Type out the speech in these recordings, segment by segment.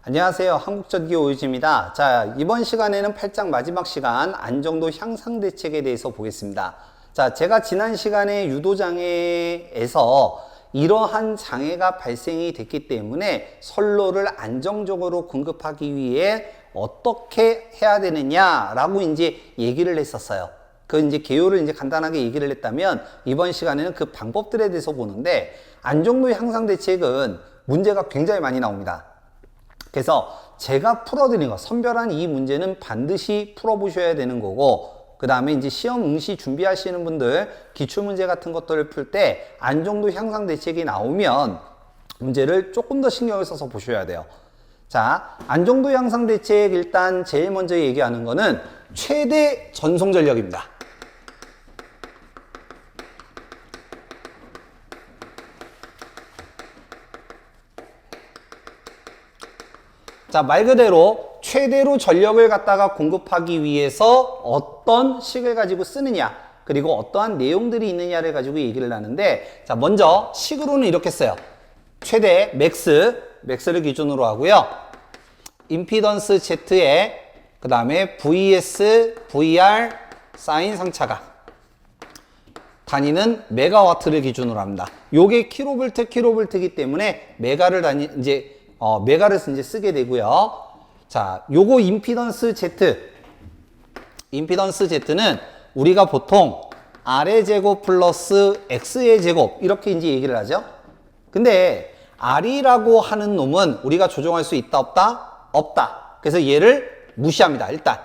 안녕하세요. 한국전기 오유지입니다. 자, 이번 시간에는 8장 마지막 시간 안정도 향상 대책에 대해서 보겠습니다. 자, 제가 지난 시간에 유도장애에서 이러한 장애가 발생이 됐기 때문에 선로를 안정적으로 공급하기 위해 어떻게 해야 되느냐라고 이제 얘기를 했었어요. 그 이제 개요를 이제 간단하게 얘기를 했다면 이번 시간에는 그 방법들에 대해서 보는데 안정도 향상 대책은 문제가 굉장히 많이 나옵니다. 그래서 제가 풀어드린 거, 선별한 이 문제는 반드시 풀어보셔야 되는 거고, 그 다음에 이제 시험 응시 준비하시는 분들, 기출문제 같은 것들을 풀 때 안정도 향상 대책이 나오면 문제를 조금 더 신경을 써서 보셔야 돼요. 자, 안정도 향상 대책 일단 제일 먼저 얘기하는 거는 최대 전송 전력입니다. 자, 말 그대로 최대로 전력을 갖다가 공급하기 위해서 어떤 식을 가지고 쓰느냐, 그리고 어떠한 내용들이 있느냐를 가지고 얘기를 하는데, 자, 먼저 식으로는 이렇게 써요. 최대 맥스를 기준으로 하고요. 임피던스 Z에 그 다음에 VS, VR, 사인 상차각. 단위는 메가와트를 기준으로 합니다. 요게 킬로볼트이기 때문에 메가를 메가를 이제 쓰게 되고요. 자, 요거 임피던스 Z는 우리가 보통 R의 제곱 플러스 X의 제곱 이렇게 이제 얘기를 하죠. 근데 R이라고 하는 놈은 우리가 조정할 수 있다 없다? 없다. 그래서 얘를 무시합니다. 일단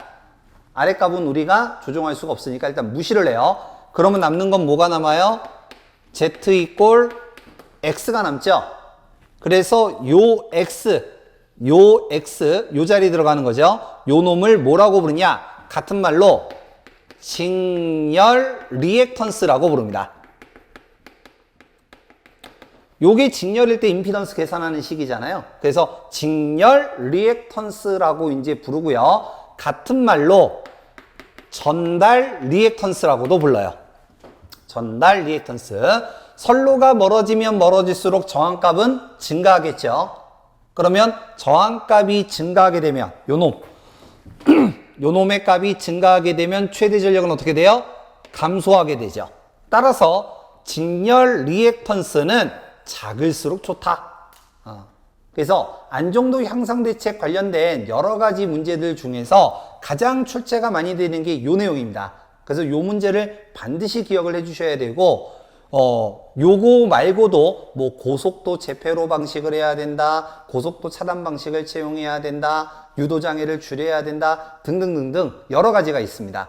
R의 값은 우리가 조정할 수가 없으니까 일단 무시를 해요. 그러면 남는 건 뭐가 남아요? Z 이꼴 X가 남죠. 그래서 요 자리에 들어가는 거죠. 요 놈을 뭐라고 부르냐? 같은 말로 직렬 리액턴스라고 부릅니다. 요게 직렬일 때 임피던스 계산하는 식이잖아요. 그래서 직렬 리액턴스라고 이제 부르고요. 같은 말로 전달 리액턴스라고도 불러요. 전달 리액턴스. 선로가 멀어지면 멀어질수록 저항값은 증가하겠죠. 그러면 저항값이 증가하게 되면 요 놈의 값이 증가하게 되면 최대 전력은 어떻게 돼요? 감소하게 되죠. 따라서 직렬 리액턴스는 작을수록 좋다. 그래서 안정도 향상 대책 관련된 여러 가지 문제들 중에서 가장 출제가 많이 되는 게 요 내용입니다. 그래서 요 문제를 반드시 기억을 해 주셔야 되고, 요거 말고도 뭐 고속도 재회로 방식을 해야 된다, 고속도 차단 방식을 채용해야 된다, 유도장애를 줄여야 된다 등등등등 여러 가지가 있습니다.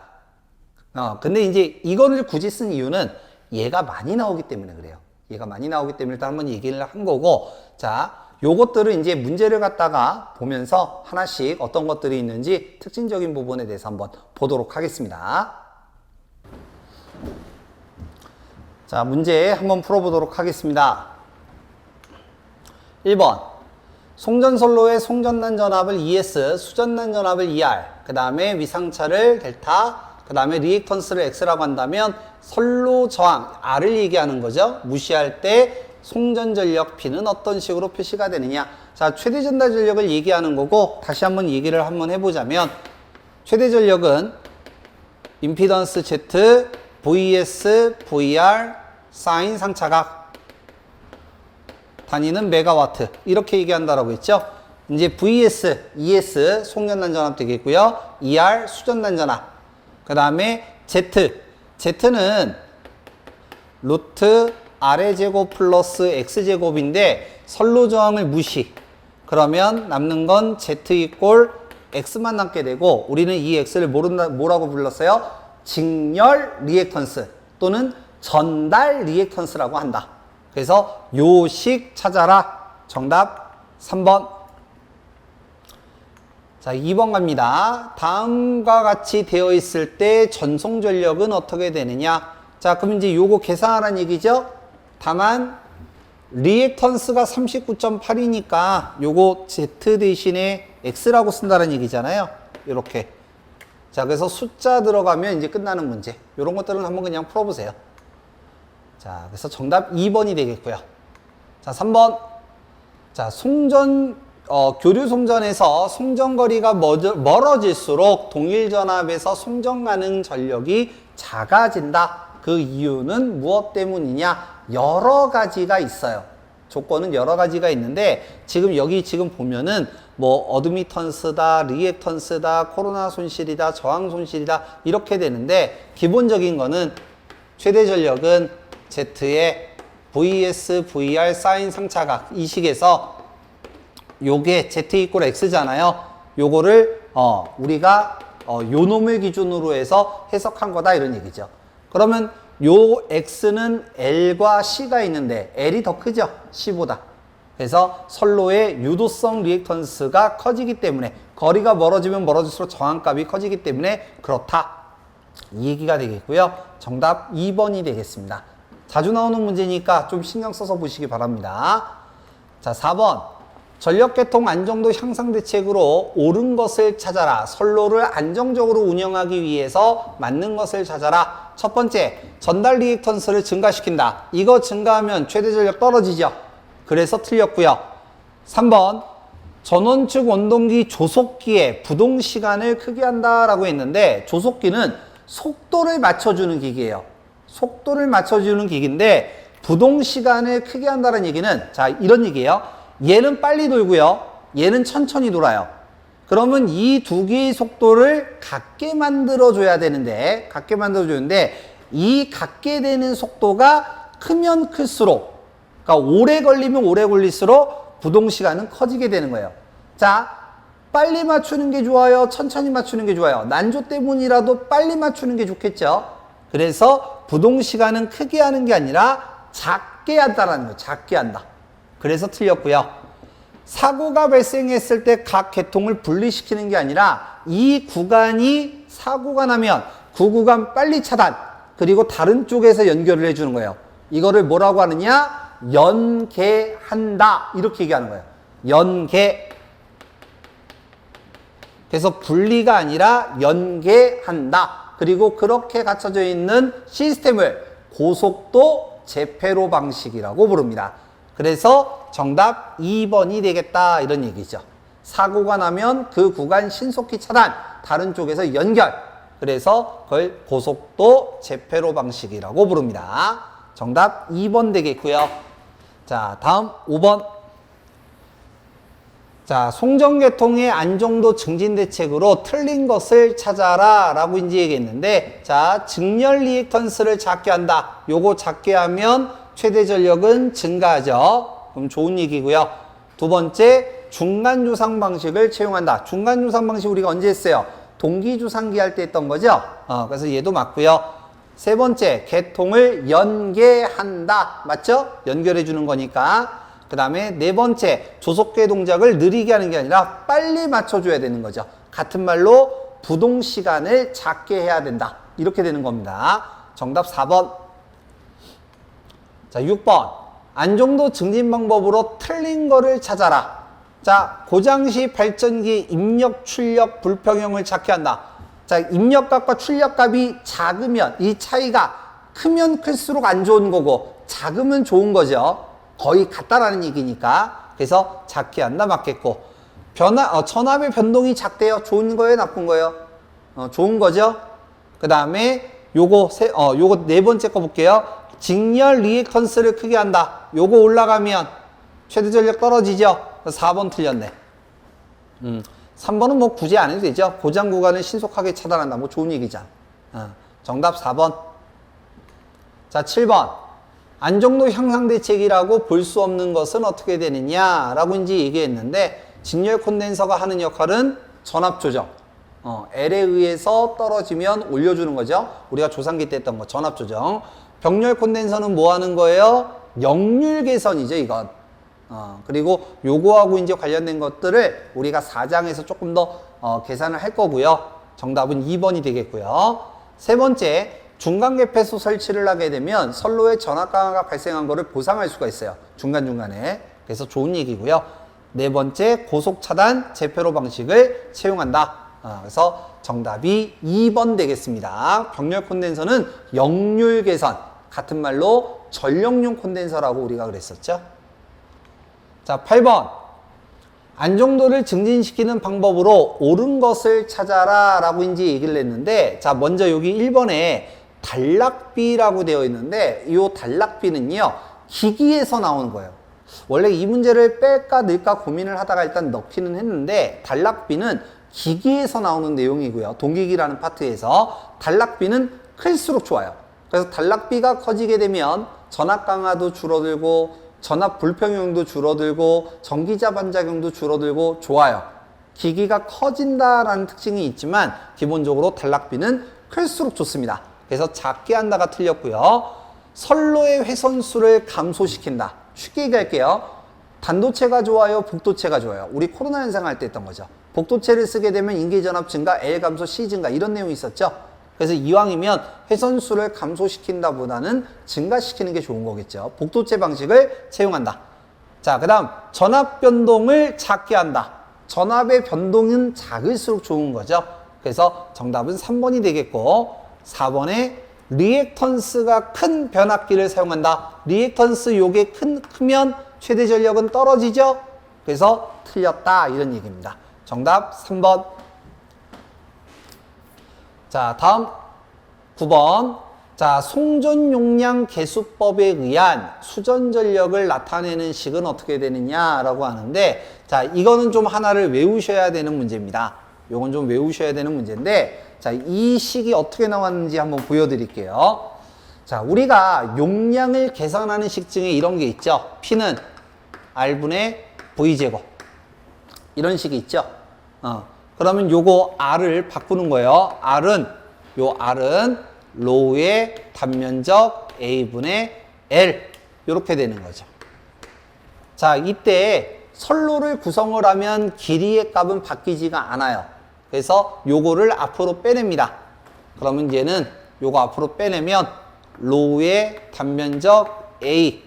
근데 이제 이거를 굳이 쓴 이유는 얘가 많이 나오기 때문에 그래요. 얘가 많이 나오기 때문에 일단 한번 얘기를 한 거고, 자, 요것들을 이제 문제를 갖다가 보면서 하나씩 어떤 것들이 있는지 특징적인 부분에 대해서 한번 보도록 하겠습니다. 자, 문제 한번 풀어보도록 하겠습니다. 1번 송전선로의 송전난 전압을 ES, 수전난 전압을 ER, 그 다음에 위상차를 델타, 그 다음에 리액턴스를 X라고 한다면 선로 저항 R을 얘기하는 거죠. 무시할 때 송전전력 P는 어떤 식으로 표시가 되느냐. 자, 최대 전달 전력을 얘기하는 거고, 다시 한번 얘기를 한번 해보자면 최대 전력은 임피던스 Z, VS, VR, 사인 상차각, 단위는 메가와트 이렇게 얘기한다라고 했죠. 이제 VS, ES 송전난 전압 되겠고요. ER 수전난 전압. 그 다음에 Z는 루트 R의 제곱 플러스 X제곱인데 선로 저항을 무시. 그러면 남는 건 Z 이꼴 X만 남게 되고, 우리는 이 X를 뭐라고 불렀어요? 직렬 리액턴스 또는 전달 리액턴스라고 한다. 그래서 요식 찾아라. 정답 3번. 자, 2번 갑니다. 다음과 같이 되어 있을 때 전송 전력은 어떻게 되느냐. 자, 그럼 이제 요거 계산하라는 얘기죠. 다만 리액턴스가 39.8이니까 요거 Z 대신에 X라고 쓴다는 얘기잖아요. 이렇게. 자, 그래서 숫자 들어가면 이제 끝나는 문제. 요런 것들은 한번 그냥 풀어보세요. 자, 그래서 정답 2번이 되겠고요. 자, 3번. 자, 송전 교류 송전에서 송전거리가 멀어질수록 동일전압에서 송전 가능 전력이 작아진다. 그 이유는 무엇 때문이냐? 여러 가지가 있어요. 조건은 여러 가지가 있는데 여기 보면은 뭐 어드미턴스다, 리액턴스다, 코로나 손실이다, 저항 손실이다 이렇게 되는데 기본적인 거는 최대 전력은 Z의 VS, VR 사인 상차각 이 식에서 요게 Z 이퀄 X잖아요. 요거를 우리가 요 놈을 기준으로 해서 해석한 거다 이런 얘기죠. 그러면 요 X는 L과 C가 있는데 L이 더 크죠? C보다. 그래서 선로의 유도성 리액턴스가 커지기 때문에 거리가 멀어지면 멀어질수록 저항값이 커지기 때문에 그렇다. 이 얘기가 되겠고요. 정답 2번이 되겠습니다. 자주 나오는 문제니까 좀 신경 써서 보시기 바랍니다. 자, 4번. 전력계통 안정도 향상 대책으로 옳은 것을 찾아라. 선로를 안정적으로 운영하기 위해서 맞는 것을 찾아라. 첫 번째, 전달 리액턴스를 증가시킨다. 이거 증가하면 최대 전력 떨어지죠. 그래서 틀렸고요. 3번, 전원축 원동기 조속기의 부동 시간을 크게 한다라고 했는데 조속기는 속도를 맞춰주는 기기예요. 속도를 맞춰주는 기기인데 부동 시간을 크게 한다는 얘기는 자, 이런 얘기예요. 얘는 빨리 돌고요. 얘는 천천히 돌아요. 그러면 이 두 개의 속도를 같게 만들어줘야 되는데, 이 같게 되는 속도가 크면 클수록, 그러니까 오래 걸리면 오래 걸릴수록 부동시간은 커지게 되는 거예요. 자, 빨리 맞추는 게 좋아요? 천천히 맞추는 게 좋아요? 난조 때문이라도 빨리 맞추는 게 좋겠죠? 그래서 부동시간은 크게 하는 게 아니라 작게 한다라는 거예요. 작게 한다. 그래서 틀렸고요. 사고가 발생했을 때 각 계통을 분리시키는 게 아니라 이 구간이 사고가 나면 그 구간 빨리 차단 그리고 다른 쪽에서 연결을 해주는 거예요. 이거를 뭐라고 하느냐? 연계한다 이렇게 얘기하는 거예요. 연계. 그래서 분리가 아니라 연계한다. 그리고 그렇게 갖춰져 있는 시스템을 고속도 제페로 방식이라고 부릅니다. 그래서 정답 2번이 되겠다 이런 얘기죠. 사고가 나면 그 구간 신속히 차단, 다른 쪽에서 연결. 그래서 그걸 고속도 제페로 방식이라고 부릅니다. 정답 2번 되겠고요. 자, 다음 5번. 자, 송전계통의 안정도 증진 대책으로 틀린 것을 찾아라 라고 이제 얘기했는데, 자, 직렬 리액턴스를 작게 한다. 요거 작게 하면 최대 전력은 증가하죠. 그럼 좋은 얘기고요. 두 번째, 중간 조상 방식을 채용한다. 중간 조상 방식 우리가 언제 했어요? 동기 조상기 할 때 했던 거죠. 그래서 얘도 맞고요. 세 번째, 계통을 연계한다. 맞죠? 연결해 주는 거니까. 그 다음에 네 번째, 조속계 동작을 느리게 하는 게 아니라 빨리 맞춰줘야 되는 거죠. 같은 말로 부동 시간을 작게 해야 된다. 이렇게 되는 겁니다. 정답 4번. 자, 6번. 안정도 증진 방법으로 틀린 거를 찾아라. 자, 고장시 발전기 입력, 출력, 불평형을 찾게 한다. 자, 입력값과 출력값이 작으면 이 차이가 크면 클수록 안 좋은 거고 작으면 좋은 거죠. 거의 같다라는 얘기니까. 그래서 작게 한다 맞겠고. 전압의 변동이 작대요. 좋은 거예요, 나쁜 거예요? 좋은 거죠. 그 다음에 요거 네 번째 거 볼게요. 직렬 리액턴스를 크게 한다. 요거 올라가면 최대 전력 떨어지죠. 4번 틀렸네. 3번은 뭐 굳이 안 해도 되죠. 고장 구간을 신속하게 차단한다. 뭐 좋은 얘기잖아. 정답 4번. 자, 7번. 안정도 향상 대책이라고 볼 수 없는 것은 어떻게 되느냐라고 이제 얘기했는데, 직렬 콘덴서가 하는 역할은 전압 조정. L에 의해서 떨어지면 올려주는 거죠. 우리가 조상기 때 했던 거 전압 조정. 병렬 콘덴서는 뭐 하는 거예요? 역률 개선이죠, 이건. 그리고 요거하고 이제 관련된 것들을 우리가 4장에서 조금 더 계산을 할 거고요. 정답은 2번이 되겠고요. 세 번째, 중간 개폐소 설치를 하게 되면 선로에 전압 강화가 발생한 거를 보상할 수가 있어요. 중간중간에. 그래서 좋은 얘기고요. 네 번째, 고속 차단 제페로 방식을 채용한다. 그래서 정답이 2번 되겠습니다. 병렬 콘덴서는 역률 개선. 같은 말로 전력용 콘덴서라고 우리가 그랬었죠. 자, 8번. 안정도를 증진시키는 방법으로 옳은 것을 찾아라 라고 이제 얘기를 했는데, 자, 먼저 여기 1번에 단락비라고 되어 있는데, 이 단락비는요, 기기에서 나오는 거예요. 원래 이 문제를 뺄까 넣을까 고민을 하다가 일단 넣기는 했는데, 단락비는 기기에서 나오는 내용이고요. 동기기라는 파트에서 단락비는 클수록 좋아요. 그래서 단락비가 커지게 되면 전압 강화도 줄어들고 전압 불평형도 줄어들고 전기자 반작용도 줄어들고 좋아요. 기기가 커진다라는 특징이 있지만 기본적으로 단락비는 클수록 좋습니다. 그래서 작게 한다가 틀렸고요. 선로의 회선수를 감소시킨다. 쉽게 얘기할게요. 단도체가 좋아요, 복도체가 좋아요. 우리 코로나 현상 할 때 했던 거죠. 복도체를 쓰게 되면 인계전압 증가, L 감소, C 증가 이런 내용이 있었죠. 그래서 이왕이면 회선수를 감소시킨다 보다는 증가시키는 게 좋은 거겠죠. 복도체 방식을 채용한다. 자, 그 다음 전압 변동을 작게 한다. 전압의 변동은 작을수록 좋은 거죠. 그래서 정답은 3번이 되겠고, 4번에 리액턴스가 큰 변압기를 사용한다. 리액턴스 요게 크면 최대 전력은 떨어지죠. 그래서 틀렸다 이런 얘기입니다. 정답 3번. 자, 다음 9번. 자, 송전 용량 계수법에 의한 수전 전력을 나타내는 식은 어떻게 되느냐라고 하는데, 자, 이거는 좀 하나를 외우셔야 되는 문제입니다. 요건 좀 외우셔야 되는 문제인데, 자, 이 식이 어떻게 나왔는지 한번 보여드릴게요. 자, 우리가 용량을 계산하는 식 중에 이런 게 있죠. P는 R분의 V제곱. 이런 식이 있죠. 그러면 요거 R을 바꾸는 거예요. R은 로우의 단면적 A분의 L. 요렇게 되는 거죠. 자, 이때 선로를 구성을 하면 길이의 값은 바뀌지가 않아요. 그래서 요거를 앞으로 빼냅니다. 그러면 얘는 요거 앞으로 빼내면 로우의 단면적 A,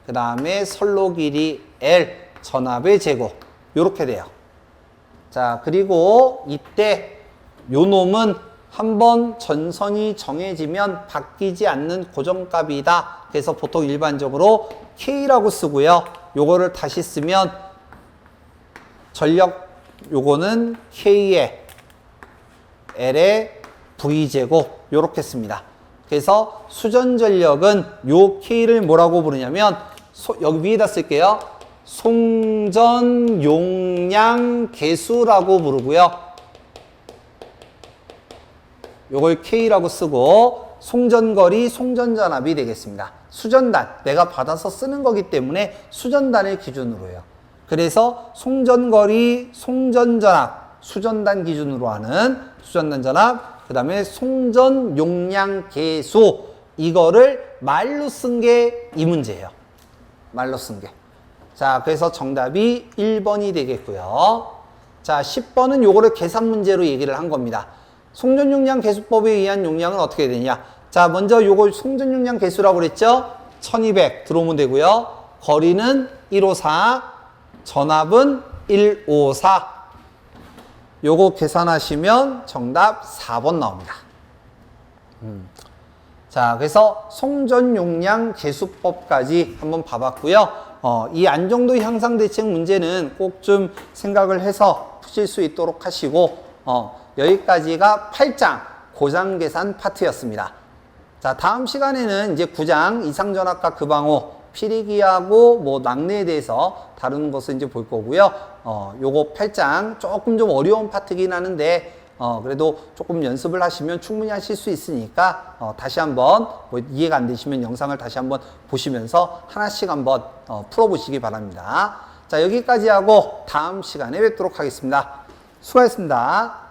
그 다음에 선로 길이 L, 전압의 제곱. 요렇게 돼요. 자, 그리고 이때 요 놈은 한번 전선이 정해지면 바뀌지 않는 고정값이다. 그래서 보통 일반적으로 K라고 쓰고요. 요거를 다시 쓰면 전력 요거는 K의 L의 V제곱 요렇게 씁니다. 그래서 수전 전력은 요 K를 뭐라고 부르냐면 여기 위에다 쓸게요. 송전 용량 계수라고 부르고요. 요걸 K라고 쓰고 송전거리, 송전전압이 되겠습니다. 수전단, 내가 받아서 쓰는 거기 때문에 수전단을 기준으로 해요. 그래서 송전거리, 송전전압, 수전단 기준으로 하는 수전단 전압, 그 다음에 송전 용량 계수, 이거를 말로 쓴 게 이 문제예요. 말로 쓴 게. 자, 그래서 정답이 1번이 되겠고요. 자, 10번은 요거를 계산 문제로 얘기를 한 겁니다. 송전용량 계수법에 의한 용량은 어떻게 되냐? 자, 먼저 요걸 송전용량 계수라고 그랬죠? 1200 들어오면 되고요. 거리는 154, 전압은 154. 요거 계산하시면 정답 4번 나옵니다. 자, 그래서 송전용량 계수법까지 한번 봐봤고요. 이 안정도 향상 대책 문제는 꼭 좀 생각을 해서 푸실 수 있도록 하시고, 여기까지가 8장 고장 계산 파트였습니다. 자, 다음 시간에는 이제 9장 이상전압과 급방호, 피리기하고 뭐 낙뢰에 대해서 다루는 것을 이제 볼 거고요. 요거 8장 조금 좀 어려운 파트긴 하는데, 그래도 조금 연습을 하시면 충분히 하실 수 있으니까, 다시 한번 뭐 이해가 안 되시면 영상을 다시 한번 보시면서 하나씩 한번 풀어보시기 바랍니다. 자, 여기까지 하고 다음 시간에 뵙도록 하겠습니다. 수고하셨습니다.